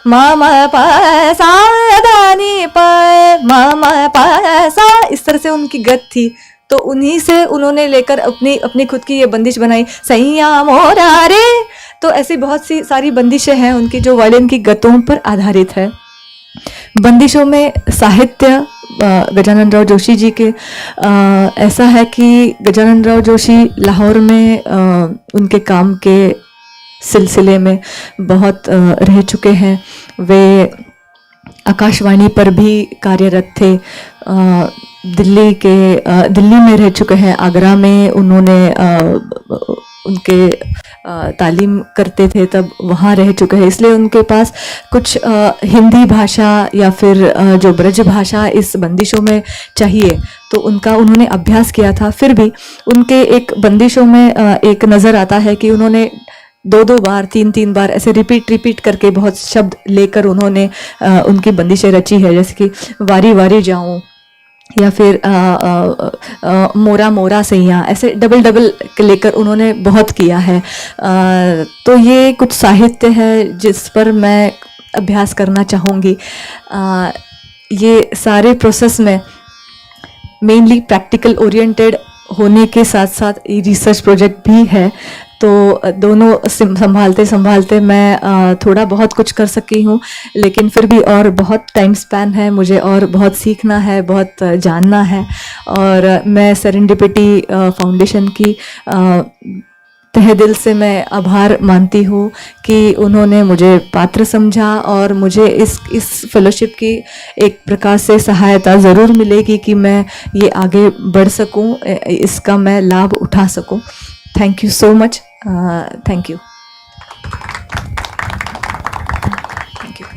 मामा पासा दानी पर मामा पासा, इस तरह से उनकी गत थी। तो उन्हीं से उन्होंने लेकर अपनी खुद की ये बंदिश बनाई, सैया मोरा रे। तो ऐसी बहुत सी सारी बंदिशें हैं उनकी जो वायलिन की गतों पर आधारित है। बंदिशों में साहित्य गजानन राव जोशी जी के ऐसा है कि गजानन राव जोशी लाहौर में उनके काम के सिलसिले में बहुत रह चुके हैं। वे आकाशवाणी पर भी कार्यरत थे, दिल्ली में रह चुके हैं, आगरा में उन्होंने उनके तालीम करते थे तब वहाँ रह चुके हैं, इसलिए उनके पास कुछ हिंदी भाषा या फिर जो ब्रज भाषा इस बंदिशों में चाहिए, तो उनका उन्होंने अभ्यास किया था। फिर भी उनके एक बंदिशों में एक नज़र आता है कि उन्होंने 2-2 बार 3-3 बार ऐसे रिपीट करके बहुत शब्द लेकर उन्होंने उनकी बंदिशें रची है, जैसे कि वारी वारी जाऊं या फिर मोरा मोरा सैया, ऐसे डबल लेकर उन्होंने बहुत किया है। तो ये कुछ साहित्य है जिस पर मैं अभ्यास करना चाहूँगी। ये सारे प्रोसेस में मेनली प्रैक्टिकल ओरिएंटेड होने के साथ साथ रिसर्च प्रोजेक्ट भी है, तो दोनों संभालते मैं थोड़ा बहुत कुछ कर सकी हूँ, लेकिन फिर भी और बहुत टाइम स्पैन है, मुझे और बहुत सीखना है, बहुत जानना है। और मैं सेरेंडिपिटी फाउंडेशन की तहे दिल से मैं आभार मानती हूँ कि उन्होंने मुझे पात्र समझा, और मुझे इस फेलोशिप की एक प्रकार से सहायता ज़रूर मिलेगी कि मैं ये आगे बढ़ सकूँ, इसका मैं लाभ उठा सकूँ। Thank you so much. Thank you. Thank you.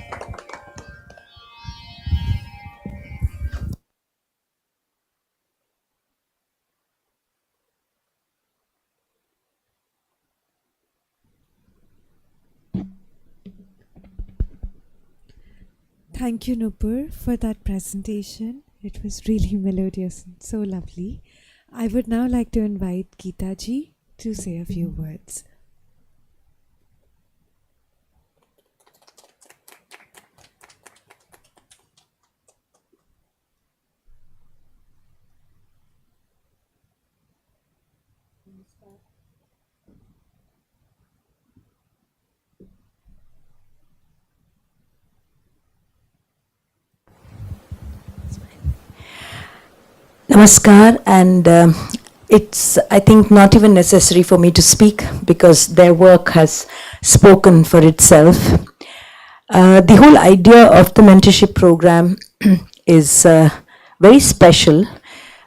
Thank you, Nupur, for that presentation. It was really melodious and so lovely. I would now like to invite Geeta ji to say a few words. Namaskar, and it's, I think, not even necessary for me to speak because their work has spoken for itself. The whole idea of the mentorship program is very special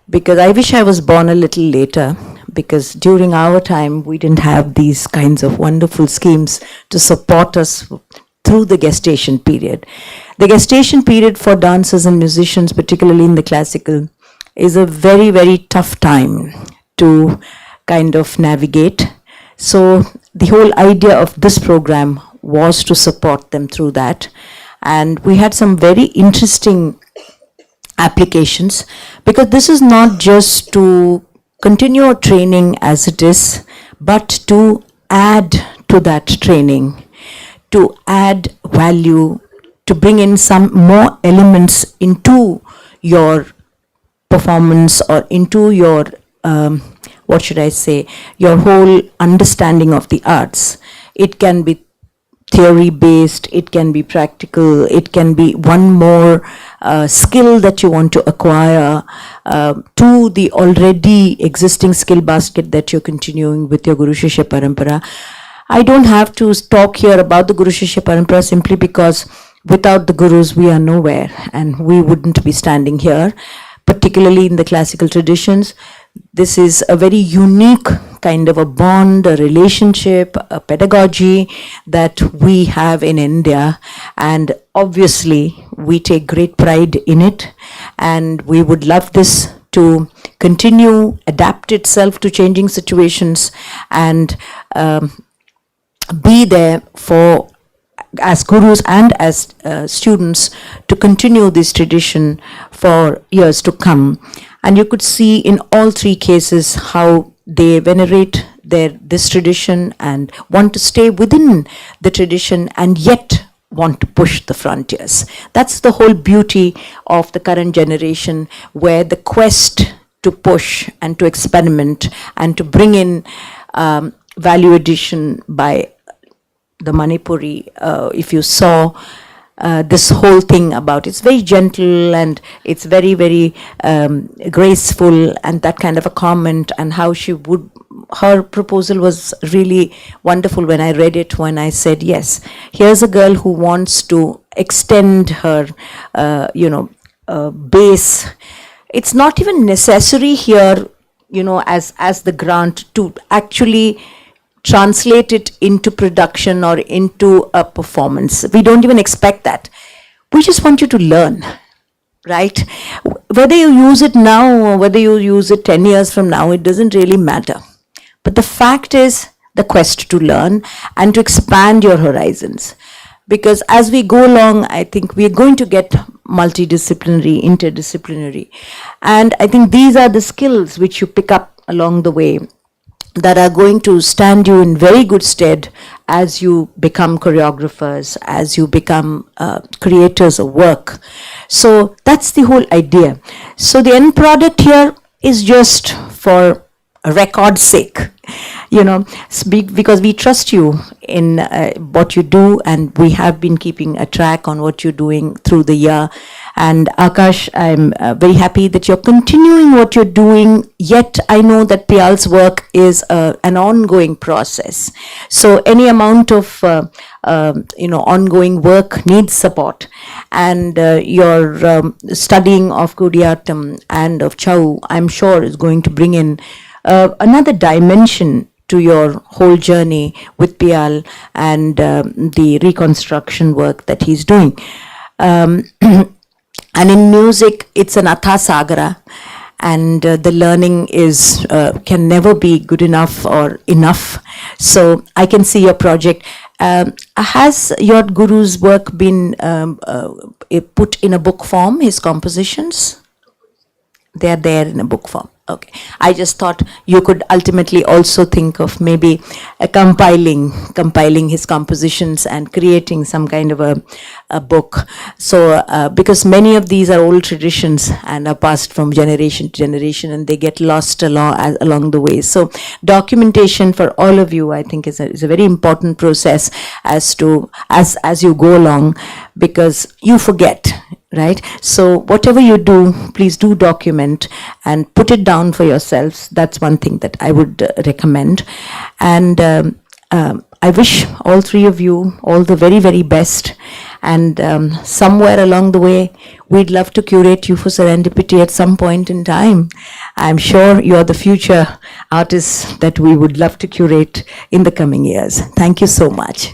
because I wish I was born a little later, because during our time we didn't have these kinds of wonderful schemes to support us through the gestation period. The gestation period for dancers and musicians, particularly in the classical, is a very, very tough time to kind of navigate. So the whole idea of this program was to support them through that. And we had some very interesting applications, because this is not just to continue our training as it is, but to add to that training, to add value, to bring in some more elements into your performance or into your, what should I say, your whole understanding of the arts. It can be theory based, it can be practical, it can be one more skill that you want to acquire to the already existing skill basket that you're continuing with your Guru Shishya Parampara. I don't have to talk here about the Guru Shishya Parampara simply because without the Gurus we are nowhere and we wouldn't be standing here. Particularly in the classical traditions, this is a very unique kind of a bond, a relationship, a pedagogy that we have in India, and obviously we take great pride in it, and we would love this to continue, adapt itself to changing situations, and be there for as gurus and as students to continue this tradition for years to come. And you could see in all three cases how they venerate this tradition and want to stay within the tradition and yet want to push the frontiers. That's the whole beauty of the current generation, where the quest to push and to experiment and to bring in value addition by the Manipuri, if you saw this whole thing about, it's very gentle and it's very, very graceful, and that kind of a comment, and how her proposal was really wonderful when I read it, when I said, yes, here's a girl who wants to extend her, base. It's not even necessary here, as the grant to actually translate it into production or into a performance. We don't even expect that. We just want you to learn, right? Whether you use it now or whether you use it 10 years from now, it doesn't really matter. But the fact is the quest to learn and to expand your horizons. Because as we go along, I think we are going to get multidisciplinary, interdisciplinary. And I think these are the skills which you pick up along the way that are going to stand you in very good stead as you become choreographers, as you become creators of work. So that's the whole idea. So the end product here is just for a record's sake, because we trust you in what you do, and we have been keeping a track on what you're doing through the year. And Akash, I'm very happy that you're continuing what you're doing, yet I know that Piyal's work is an ongoing process. So any amount of ongoing work needs support. And your studying of Kudiyattam and of Chau, I'm sure, is going to bring in another dimension to your whole journey with Piyal and the reconstruction work that he's doing. And in music, it's an Atha Sagara, and the learning is can never be good enough or enough. So I can see your project Has your guru's work been put in a book form, his compositions? They are there in a book form. Okay. I just thought you could ultimately also think of maybe compiling his compositions and creating some kind of a book. So because many of these are old traditions and are passed from generation to generation, and they get lost along the way. So documentation for all of you, I think, is a very important process as you go along, because you forget. Right? So whatever you do, please do document and put it down for yourselves. That's one thing that I would recommend. And I wish all three of you all the very, very best. And somewhere along the way, we'd love to curate you for Serendipity at some point in time. I'm sure you're the future artists that we would love to curate in the coming years. Thank you so much.